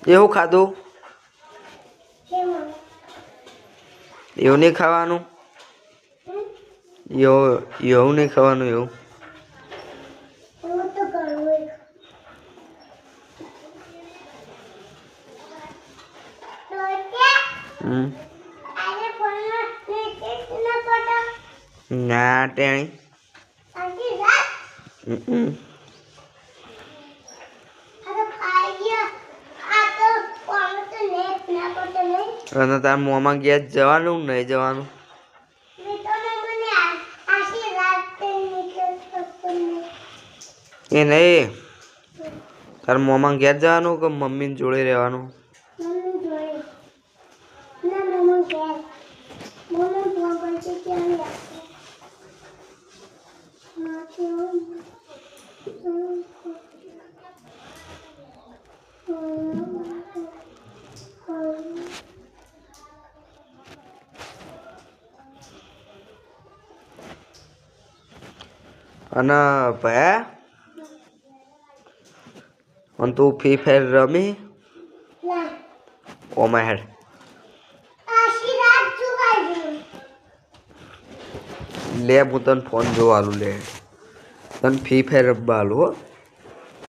એવું ખાધું એવું નહીં ખાવાનું એવું નહીં ખાવાનું એવું ના ટેણી અને તાર મોમાં ગેસ જવાનું નહીં જવાનું એ નહીં તાર મોમાં ઘેર જવાનું કે મમ્મી જોડે રહેવાનું અને ભયા અને તું ફ્રી ફાયર રમી ઓમાં હેડ લે હું તને ફોન જોવાલું લે તને ફ્રી ફાયર રમવા આલું હો